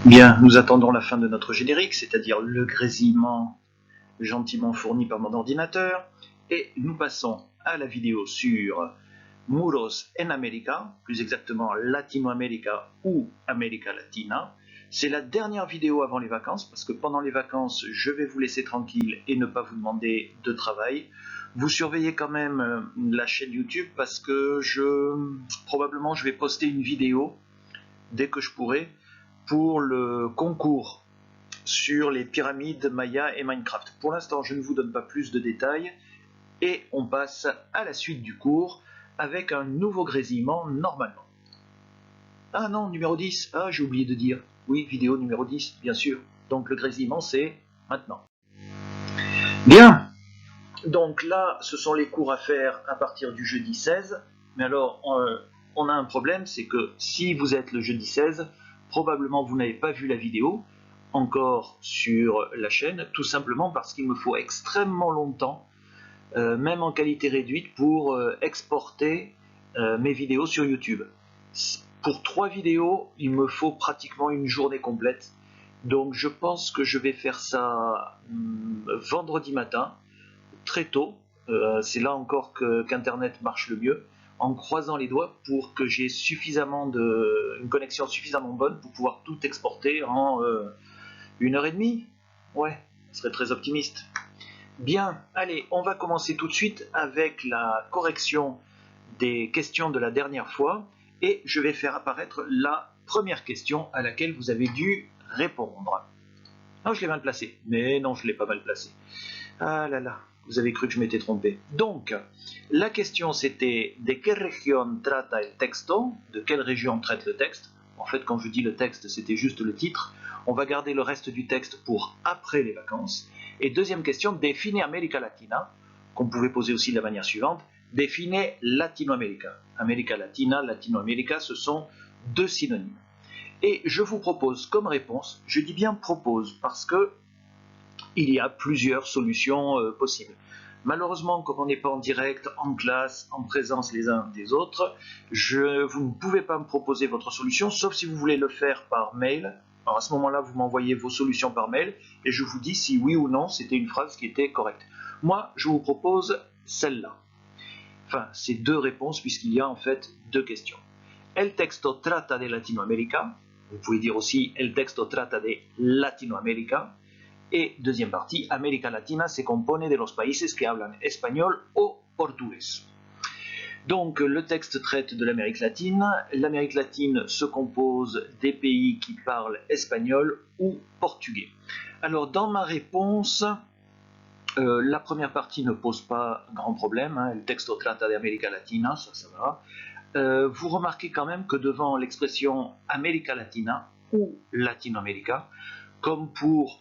Bien, nous attendons la fin de notre générique, c'est-à-dire le grésillement gentiment fourni par mon ordinateur, et nous passons à la vidéo sur Muros en América, plus exactement Latinoamérica ou América Latina. C'est la dernière vidéo avant les vacances, parce que pendant les vacances, je vais vous laisser tranquille et ne pas vous demander de travail. Vous surveillez quand même la chaîne YouTube, parce que probablement je vais poster une vidéo dès que je pourrai pour le concours sur les pyramides Maya et Minecraft. Pour l'instant, je ne vous donne pas plus de détails et on passe à la suite du cours avec un nouveau grésillement normalement. Ah non, numéro 10, ah j'ai oublié de dire. Oui, vidéo numéro 10, bien sûr. Donc le grésillement, c'est maintenant. Bien, donc là, ce sont les cours à faire à partir du jeudi 16. Mais alors, on a un problème, c'est que si vous êtes le jeudi 16, probablement vous n'avez pas vu la vidéo encore sur la chaîne, tout simplement parce qu'il me faut extrêmement longtemps, même en qualité réduite, pour exporter mes vidéos sur YouTube. Pour 3 vidéos, il me faut pratiquement une journée complète. Donc je pense que je vais faire ça vendredi matin, très tôt. C'est là encore qu'Internet marche le mieux, en croisant les doigts pour que j'ai une connexion suffisamment bonne pour pouvoir tout exporter en 1h30. Ouais, ce serait très optimiste. Bien, allez, on va commencer tout de suite avec la correction des questions de la dernière fois et je vais faire apparaître la première question à laquelle vous avez dû répondre. Non, je l'ai mal placé, mais non, je ne l'ai pas mal placé. Ah là là, vous avez cru que je m'étais trompé. Donc, la question c'était de quelle région trata el texto? De quelle région traite le texte? En fait, quand je dis le texte, c'était juste le titre. On va garder le reste du texte pour après les vacances. Et deuxième question, define América Latina, qu'on pouvait poser aussi de la manière suivante. Define Latinoamérica. América Latina, Latinoamérica, ce sont deux synonymes. Et je vous propose comme réponse, je dis bien propose parce que il y a plusieurs solutions possibles. Malheureusement, comme on n'est pas en direct, en classe, en présence les uns des autres, vous ne pouvez pas me proposer votre solution, sauf si vous voulez le faire par mail. Alors à ce moment-là, vous m'envoyez vos solutions par mail et je vous dis si oui ou non c'était une phrase qui était correcte. Moi, je vous propose celle-là. Enfin, c'est deux réponses puisqu'il y a en fait deux questions. El texto trata de Latinoamérica. Vous pouvez dire aussi el texto trata de Latinoamérica. Et deuxième partie, América Latina se compone de los países que hablan espagnol o portugués. Donc le texte traite de l'Amérique latine. L'Amérique latine se compose des pays qui parlent espagnol ou portugais. Alors dans ma réponse, la première partie ne pose pas grand problème. Le texto trata de América Latina, ça va. Vous remarquez quand même que devant l'expression América Latina ou Latinoamérica, comme pour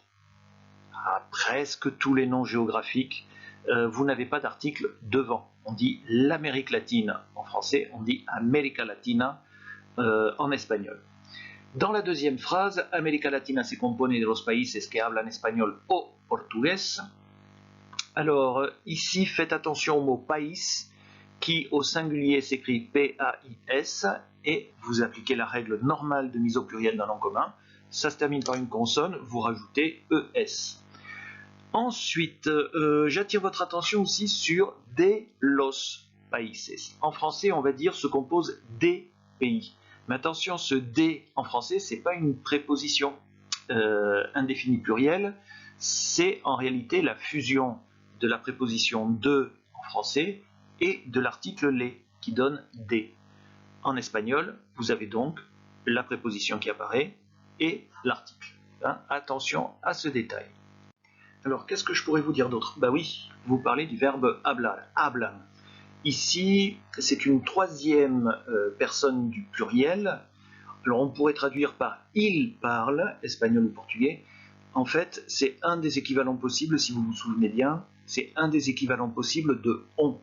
presque tous les noms géographiques, vous n'avez pas d'article devant. On dit l'Amérique latine en français, on dit América Latina en espagnol. Dans la deuxième phrase, América Latina se compone de los países que hablan espagnol o portugués. Alors ici, faites attention au mot país qui au singulier s'écrit P-A-I-S et vous appliquez la règle normale de mise au pluriel d'un nom commun. Ça se termine par une consonne, vous rajoutez ES. Ensuite, j'attire votre attention aussi sur de los países. En français, on va dire se compose des pays. Mais attention, ce des en français, ce n'est pas une préposition indéfinie plurielle, c'est en réalité la fusion de la préposition de en français et de l'article les qui donne des. En espagnol, vous avez donc la préposition qui apparaît et l'article. Attention à ce détail. Alors, qu'est-ce que je pourrais vous dire d'autre? Bah oui, vous parlez du verbe hablar, hablan. Ici, c'est une troisième personne du pluriel. Alors, on pourrait traduire par il parle, espagnol ou portugais. En fait, c'est un des équivalents possibles, si vous vous souvenez bien, c'est un des équivalents possibles de on.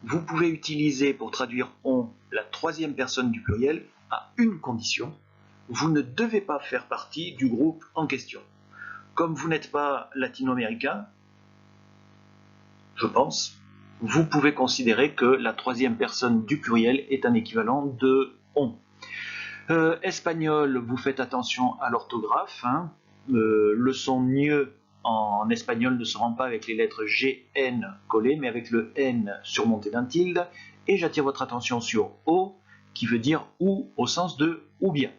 Vous pouvez utiliser pour traduire on la troisième personne du pluriel à une condition. Vous ne devez pas faire partie du groupe en question. Comme vous n'êtes pas latino-américain, je pense, vous pouvez considérer que la troisième personne du pluriel est un équivalent de on. Espagnol, vous faites attention à l'orthographe. Hein. Le son mieux en espagnol ne se rend pas avec les lettres G, N collées, mais avec le N surmonté d'un tilde. Et j'attire votre attention sur O, qui veut dire ou, au sens de ou bien.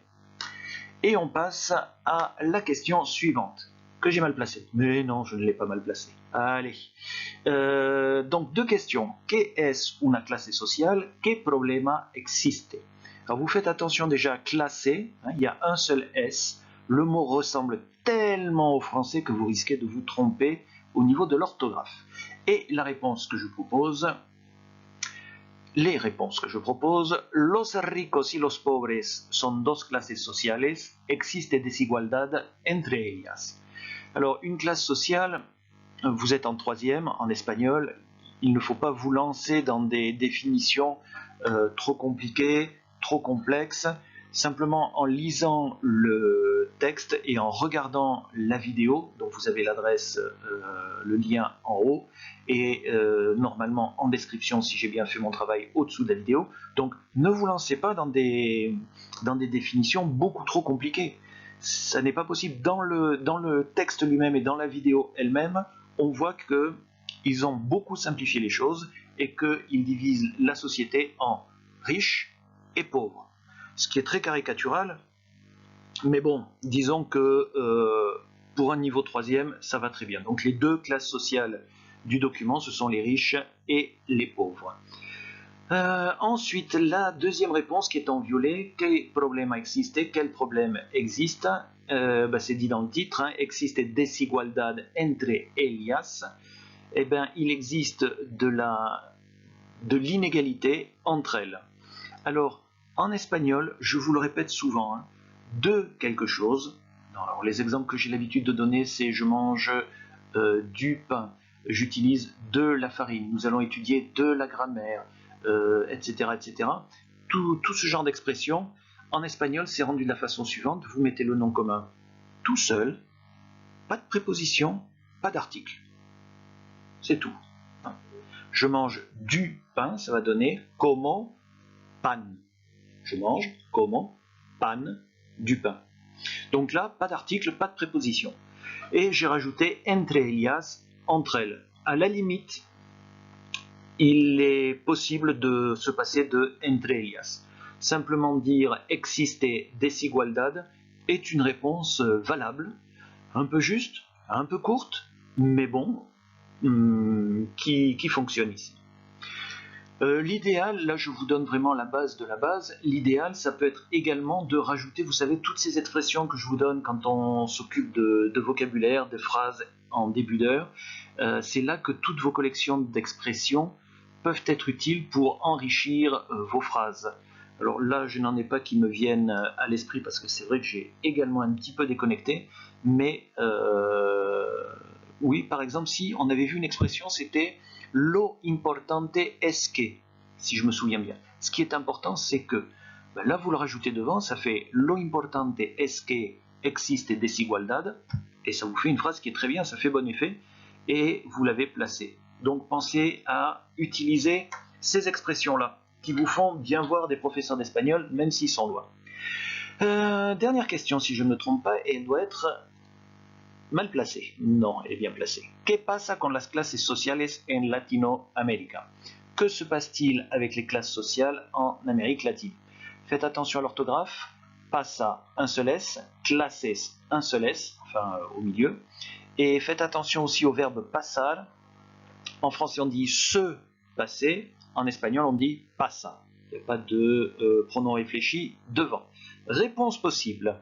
Et on passe à la question suivante, que j'ai mal placée. Mais non, je ne l'ai pas mal placée. Allez. Donc, deux questions. ¿Qué es una clase social? ¿Qué problema existe? Alors, vous faites attention déjà, classé, hein, il y a un seul S. Le mot ressemble tellement au français que vous risquez de vous tromper au niveau de l'orthographe. Et la réponse que je propose... Les réponses que je propose: los ricos y los pobres son dos clases sociales, existe desigualdad entre ellas. Alors, une classe sociale, vous êtes en troisième, en espagnol, il ne faut pas vous lancer dans des définitions trop compliquées, trop complexes. Simplement en lisant le texte et en regardant la vidéo, dont vous avez l'adresse, le lien en haut, et normalement en description, si j'ai bien fait mon travail, au-dessous de la vidéo. Donc ne vous lancez pas dans des définitions beaucoup trop compliquées. Ça n'est pas possible. Dans le texte lui-même et dans la vidéo elle-même, on voit qu'ils ont beaucoup simplifié les choses et qu'ils divisent la société en riches et pauvres. Ce qui est très caricatural, mais bon, disons que pour un niveau troisième, ça va très bien. Donc les deux classes sociales du document, ce sont les riches et les pauvres. Ensuite, la deuxième réponse qui est en violet: quel problème existe? Quel problème existe? C'est dit dans le titre, hein, existe desigualdad entre ellas. Eh bien, il existe de l'inégalité entre elles. Alors, en espagnol, je vous le répète souvent, hein, de quelque chose. Alors, les exemples que j'ai l'habitude de donner, c'est je mange du pain, j'utilise de la farine, nous allons étudier de la grammaire, etc. etc. Tout ce genre d'expression, en espagnol, c'est rendu de la façon suivante: vous mettez le nom commun tout seul, pas de préposition, pas d'article. C'est tout. Je mange du pain, ça va donner como pan. Je mange, como, pan, du pain. Donc là, pas d'article, pas de préposition. Et j'ai rajouté entre ellas, entre elles. À la limite, il est possible de se passer de entre ellas. Simplement dire existe desigualdad est une réponse valable, un peu juste, un peu courte, mais bon, qui fonctionne ici. L'idéal, là je vous donne vraiment la base de la base, l'idéal ça peut être également de rajouter, vous savez, toutes ces expressions que je vous donne quand on s'occupe de vocabulaire, de phrases en début d'heure, c'est là que toutes vos collections d'expressions peuvent être utiles pour enrichir vos phrases. Alors là je n'en ai pas qui me viennent à l'esprit parce que c'est vrai que j'ai également un petit peu déconnecté, mais oui, par exemple, si on avait vu une expression, c'était lo importante es que, si je me souviens bien. Ce qui est important, c'est que, là vous le rajoutez devant, ça fait lo importante es que existe desigualdad, et ça vous fait une phrase qui est très bien, ça fait bon effet, et vous l'avez placée. Donc pensez à utiliser ces expressions-là, qui vous font bien voir des professeurs d'espagnol, même s'ils sont loin. Dernière question, si je ne me trompe pas, et elle doit être mal placée. Non, elle est bien placée. ¿Qué pasa con las clases sociales en Latinoamérica? Que se passe-t-il avec les classes sociales en Amérique latine? Faites attention à l'orthographe. Pasa, un seul S. Clases, un seul S, enfin au milieu. Et faites attention aussi au verbe pasar. En français, on dit se passer. En espagnol, on dit pasa. Il n'y a pas de pronom réfléchi devant. Réponse possible.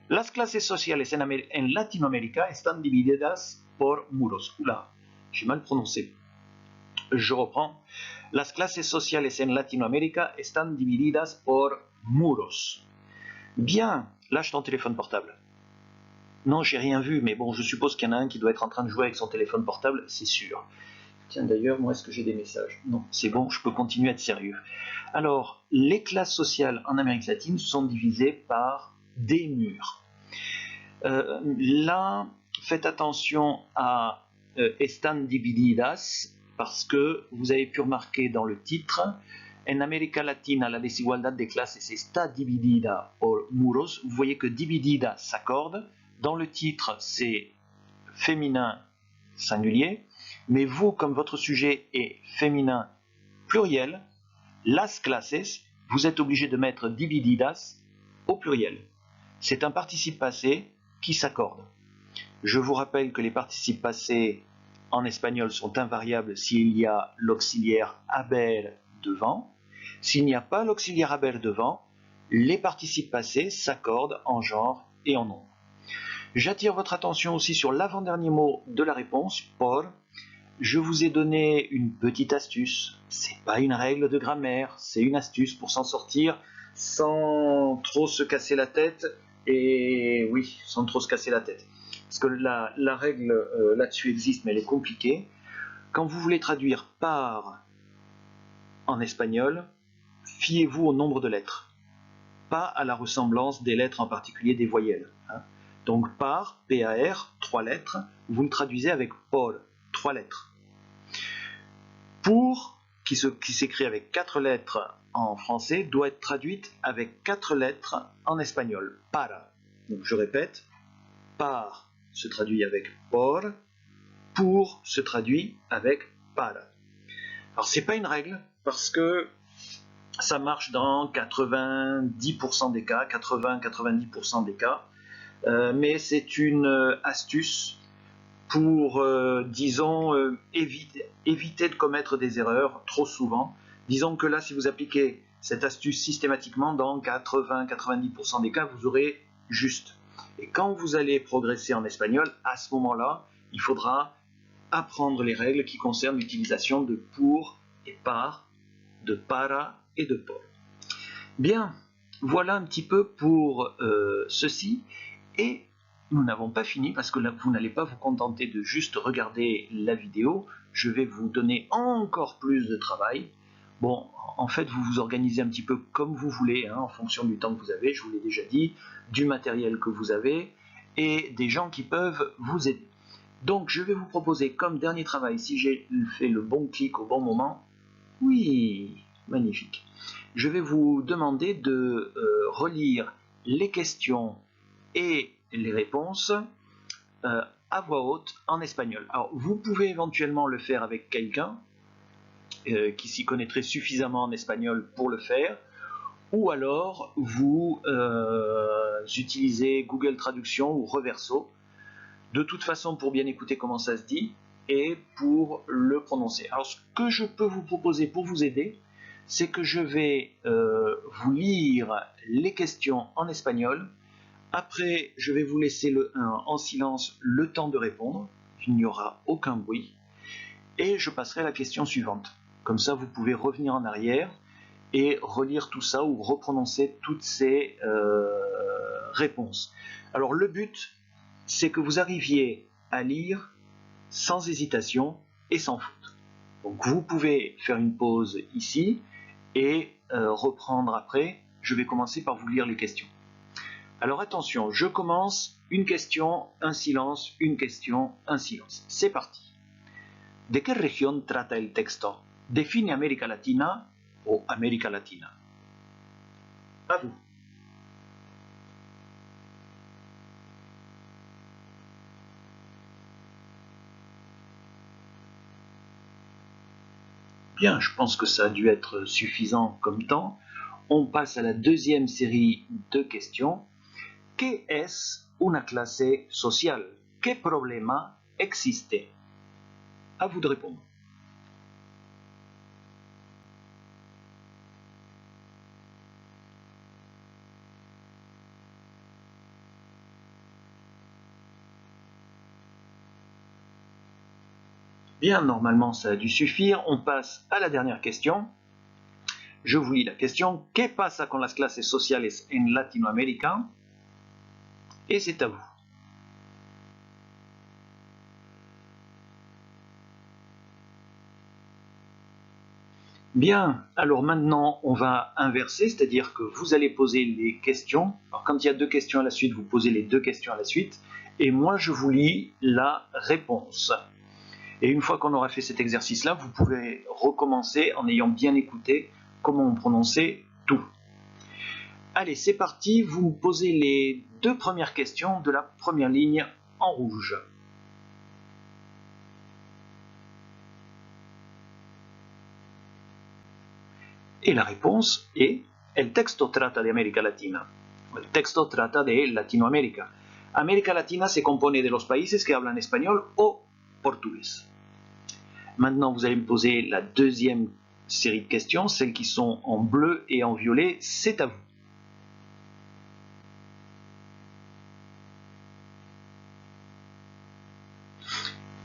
Las clases sociales en Latinoamérica están divididas por muros. Oula, j'ai mal prononcé. Je reprends. Las clases sociales en Latinoamérica están divididas por muros. Bien, lâche ton téléphone portable. Non, j'ai rien vu, mais bon, je suppose qu'il y en a un qui doit être en train de jouer avec son téléphone portable, c'est sûr. Tiens, d'ailleurs, moi, est-ce que j'ai des messages? Non, c'est bon, je peux continuer à être sérieux. Alors, les classes sociales en Amérique latine sont divisées par des murs. Là, faites attention à están divididas, parce que vous avez pu remarquer dans le titre, En América Latina, la desigualdad de clases está dividida por muros. Vous voyez que dividida s'accorde. Dans le titre, c'est féminin singulier. Mais vous, comme votre sujet est féminin pluriel, las clases, vous êtes obligé de mettre divididas au pluriel. C'est un participe passé qui s'accorde. Je vous rappelle que les participes passés en espagnol sont invariables s'il y a l'auxiliaire haber devant. S'il n'y a pas l'auxiliaire haber devant, les participes passés s'accordent en genre et en nombre. J'attire votre attention aussi sur l'avant-dernier mot de la réponse, por. Je vous ai donné une petite astuce. C'est pas une règle de grammaire, c'est une astuce pour s'en sortir sans trop se casser la tête. Et oui, sans trop se casser la tête. Parce que la règle là-dessus existe, mais elle est compliquée. Quand vous voulez traduire par en espagnol, fiez-vous au nombre de lettres, pas à la ressemblance des lettres, en particulier des voyelles. Donc par, P-A-R, 3 lettres, vous le traduisez avec por, 3 lettres. Pour, qui s'écrit avec 4 lettres en français, doit être traduite avec 4 lettres en espagnol, para. Donc je répète, par se traduit avec por, pour se traduit avec para. Alors c'est pas une règle, parce que ça marche dans 90% des cas, 80-90% des cas, mais c'est une astuce pour, disons, éviter de commettre des erreurs trop souvent. Disons que là, si vous appliquez cette astuce systématiquement, dans 80-90% des cas, vous aurez juste. Et quand vous allez progresser en espagnol, à ce moment-là, il faudra apprendre les règles qui concernent l'utilisation de pour et par, de para et de por. Bien, voilà un petit peu pour ceci. Et nous n'avons pas fini, parce que là, vous n'allez pas vous contenter de juste regarder la vidéo. Je vais vous donner encore plus de travail. Bon, en fait, vous vous organisez un petit peu comme vous voulez, en fonction du temps que vous avez, je vous l'ai déjà dit, du matériel que vous avez, et des gens qui peuvent vous aider. Donc, je vais vous proposer comme dernier travail, si j'ai fait le bon clic au bon moment, oui, magnifique, je vais vous demander de relire les questions et les réponses à voix haute en espagnol. Alors, vous pouvez éventuellement le faire avec quelqu'un qui s'y connaîtrait suffisamment en espagnol pour le faire, ou alors vous utilisez Google Traduction ou Reverso, de toute façon pour bien écouter comment ça se dit et pour le prononcer. Alors, ce que je peux vous proposer pour vous aider, c'est que je vais vous lire les questions en espagnol. Après, je vais vous laisser en silence le temps de répondre. Il n'y aura aucun bruit. Et je passerai à la question suivante. Comme ça, vous pouvez revenir en arrière et relire tout ça ou reprononcer toutes ces réponses. Alors, le but, c'est que vous arriviez à lire sans hésitation et sans faute. Donc, vous pouvez faire une pause ici et reprendre après. Je vais commencer par vous lire les questions. Alors attention, je commence, une question, un silence, une question, un silence. C'est parti. ¿De qué región trata el texto? ¿Define América Latina o América Latina? À vous. Bien, je pense que ça a dû être suffisant comme temps. On passe à la deuxième série de questions. ¿Qué es una clase social? ¿Qué problema existe? À vous de répondre. Bien, normalement ça a dû suffire. On passe à la dernière question. Je vous lis la question. ¿Qué pasa con las clases sociales en Latinoamérica? Et c'est à vous. Bien, alors maintenant on va inverser, c'est-à-dire que vous allez poser les questions. Alors quand il y a deux questions à la suite, vous posez les deux questions à la suite, et moi je vous lis la réponse. Et une fois qu'on aura fait cet exercice-là, vous pouvez recommencer en ayant bien écouté comment on prononçait tout. Allez, c'est parti, vous me posez les deux premières questions de la première ligne en rouge. Et la réponse est El texto trata de América Latina. El texto trata de Latinoamérica. América Latina se compone de los países que hablan español o portugais. Maintenant, vous allez me poser la deuxième série de questions, celles qui sont en bleu et en violet, c'est à vous.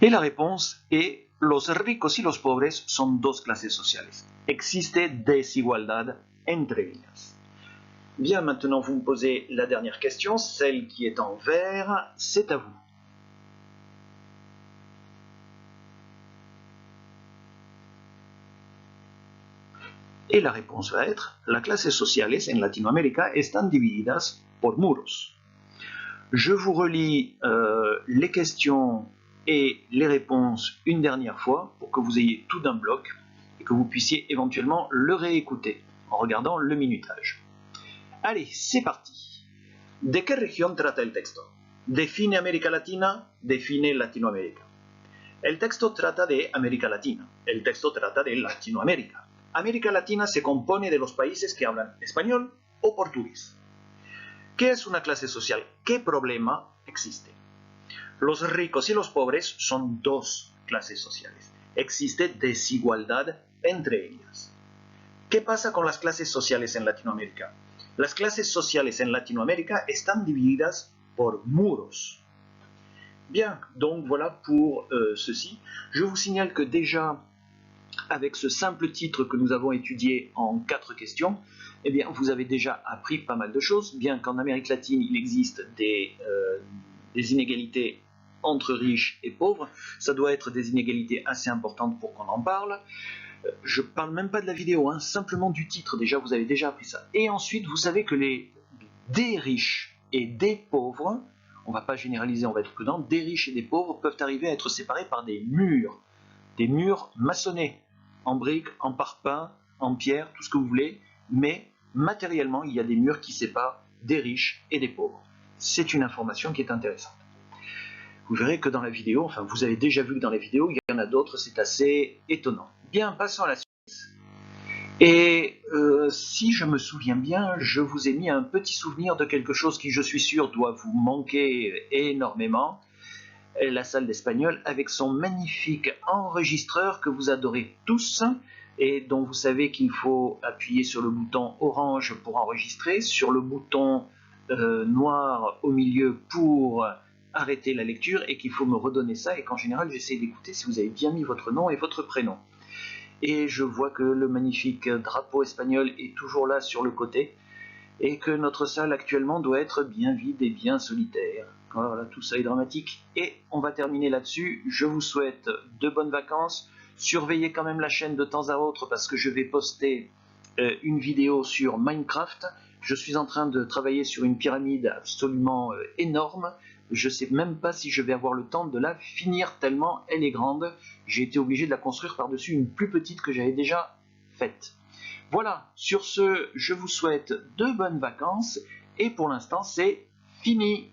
Et la réponse est los ricos y los pobres son dos clases sociales. Existe desigualdad entre ellas. Bien, maintenant vous me posez la dernière question, celle qui est en vert, c'est à vous. Et la réponse va être, las clases sociales en Latinoamérica están divididas por muros. Je vous relis les questions et les réponses une dernière fois pour que vous ayez tout d'un bloc et que vous puissiez éventuellement le réécouter en regardant le minutage. Allez, c'est parti. ¿De qué región trata el texto? Define América Latina, define Latinoamérica. El texto trata de América Latina, el texto trata de Latinoamérica. América Latina se compone de los países que hablan español o portugués. ¿Qué es una clase social? ¿Qué problema existe? Los ricos y los pobres son dos clases sociales. Existe desigualdad entre ellas. ¿Qué pasa con las clases sociales en Latinoamérica? Las clases sociales en Latinoamérica están divididas por muros. Bien, donc voilà pour ceci. Je vous signale que déjà, avec ce simple titre que nous avons étudié en 4 questions, eh bien, vous avez déjà appris pas mal de choses, bien qu'en Amérique latine, il existe des inégalités entre riches et pauvres. Ça doit être des inégalités assez importantes pour qu'on en parle. Je ne parle même pas de la vidéo, hein, simplement du titre, déjà, vous avez déjà appris ça. Et ensuite, vous savez que des riches et des pauvres, on ne va pas généraliser, on va être prudent, des riches et des pauvres peuvent arriver à être séparés par des murs maçonnés, en briques, en parpaing, en pierre, tout ce que vous voulez, mais matériellement, il y a des murs qui séparent des riches et des pauvres. C'est une information qui est intéressante. Vous verrez que dans la vidéo, enfin vous avez déjà vu que dans la vidéo, il y en a d'autres, c'est assez étonnant. Bien, passons à la suite. Et si je me souviens bien, je vous ai mis un petit souvenir de quelque chose qui, je suis sûr, doit vous manquer énormément. La salle d'espagnol avec son magnifique enregistreur que vous adorez tous et dont vous savez qu'il faut appuyer sur le bouton orange pour enregistrer, sur le bouton noir au milieu pour arrêter la lecture et qu'il faut me redonner ça et qu'en général j'essaie d'écouter si vous avez bien mis votre nom et votre prénom. Et je vois que le magnifique drapeau espagnol est toujours là sur le côté et que notre salle actuellement doit être bien vide et bien solitaire. Voilà, tout ça est dramatique. Et on va terminer là-dessus. Je vous souhaite de bonnes vacances. Surveillez quand même la chaîne de temps à autre parce que je vais poster une vidéo sur Minecraft. Je suis en train de travailler sur une pyramide absolument énorme. Je ne sais même pas si je vais avoir le temps de la finir tellement elle est grande. J'ai été obligé de la construire par-dessus une plus petite que j'avais déjà faite. Voilà, sur ce, je vous souhaite de bonnes vacances et pour l'instant c'est fini.